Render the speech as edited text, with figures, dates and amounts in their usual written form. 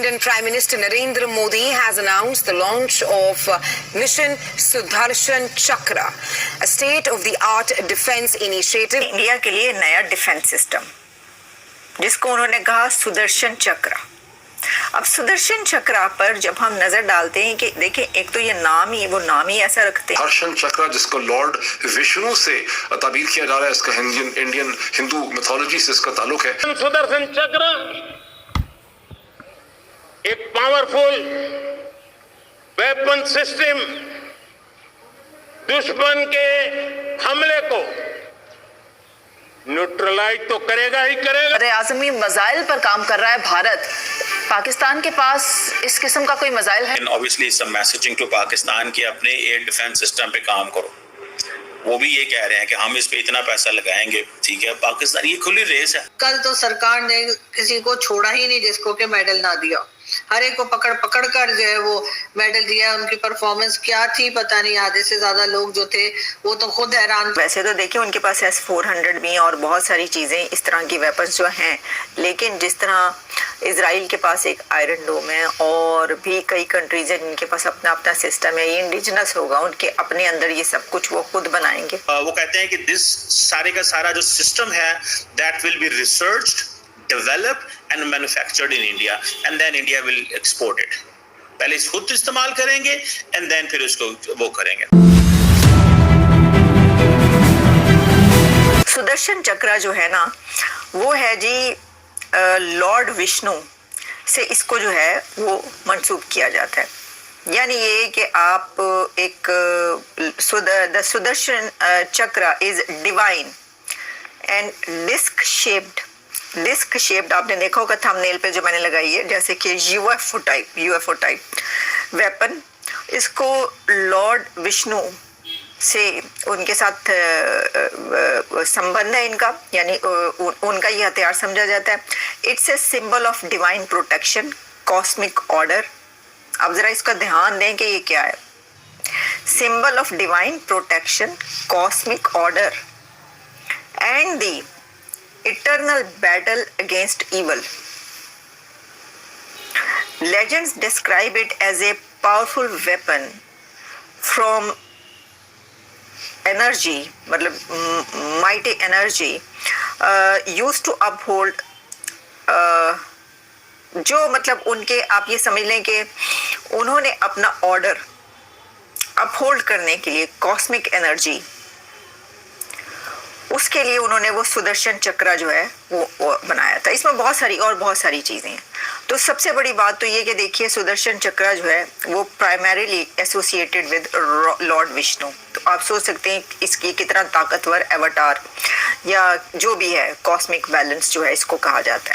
Indian Prime Minister Narendra Modi has announced the launch of Mission Sudarshan Chakra, a state-of-the-art defense initiative. India के लिए नया defence system, जिसको उन्होंने कहा सुदर्शन चक्र। अब सुदर्शन चक्र पर जब हम नजर डालते हैं कि देखें, एक तो ये नाम ही ऐसा रखते हैं, सुदर्शन चक्र, जिसको लॉर्ड विष्णु से ताबीर किया जा रहा है, इसका इंडियन हिंदू मिथोलॉजी से इसका ताल्लुक है। सुदर्शन चक्र एक पावरफुल वेपन सिस्टम दुश्मन के हमले को न्यूट्रलाइज तो करेगा ही करेगा। आज़मी मजाइल पर काम कर रहा है भारत। पाकिस्तान के पास इस किस्म का कोई मजाइल है? Obviously some messaging to Pakistan कि अपने एयर डिफेंस सिस्टम पे काम करो। वो भी ये कह रहे हैं कि हम इस पे इतना पैसा लगाएंगे, ठीक है। पाकिस्तान ये खुली रेस है। कल तो सरकार ने किसी को छोड़ा ही नहीं जिसको के मेडल ना दिया, हर एक को पकड़ कर जो है वो मेडल दिया। उनकी परफॉर्मेंस क्या थी पता नहीं, आधे से ज्यादा लोग जो थे वो तो खुद हैरान। वैसे तो देखिए उनके पास S-400 भी और बहुत सारी चीजें इस तरह की वेपन्स जो हैं, लेकिन जिस तरह इजराइल के पास एक आयरन डोम है और भी कई कंट्रीज हैं जिनके पास अपना अपना सिस्टम है, ये इंडिजिनस होगा, उनके अपने अंदर ये सब कुछ वो खुद बनाएंगे। वो कहते हैं कि दिस सारे का सारा जो सिस्टम है that will be researched, developed and manufactured in India and then India will export it. पहले इस खुद इस्तेमाल करेंगे and then फिर उसको वो करेंगे। सुदर्शन चक्र जो है ना, वो है जी लॉर्ड विष्णु से इसको जो है वो मंसूब किया जाता है। यानी ये कि आप एक Sudarshan Chakra is divine and disc shaped आपने देखा होगा थंबनेल पे जो मैंने लगाई है, जैसे कि यूएफओ टाइप वेपन। इसको लॉर्ड विष्णु से उनके साथ संबंध है इनका, यानी उनका ये हथियार समझा जाता है। It's a symbol of divine protection, cosmic order. अब जरा इसका ध्यान दें कि ये क्या है। Symbol of divine protection, cosmic order and the eternal battle against evil. Legends describe it as a powerful weapon from energy, मतलब mighty energy used to uphold जो मतलब उनके, आप ये समझ लें कि उन्होंने अपना ऑर्डर अपहोल्ड करने के लिए कॉस्मिक एनर्जी, उसके लिए उन्होंने वो सुदर्शन चक्र जो है वो बनाया था। इसमें बहुत सारी चीजें हैं। तो सबसे बड़ी बात तो ये कि देखिए सुदर्शन चक्र जो है वो primarily associated with Lord Vishnu. तो आप सोच सकते हैं इसकी कितना ताकतवर एवटार या जो भी है कॉस्मिक बैलेंस जो है इसको कहा जाता है।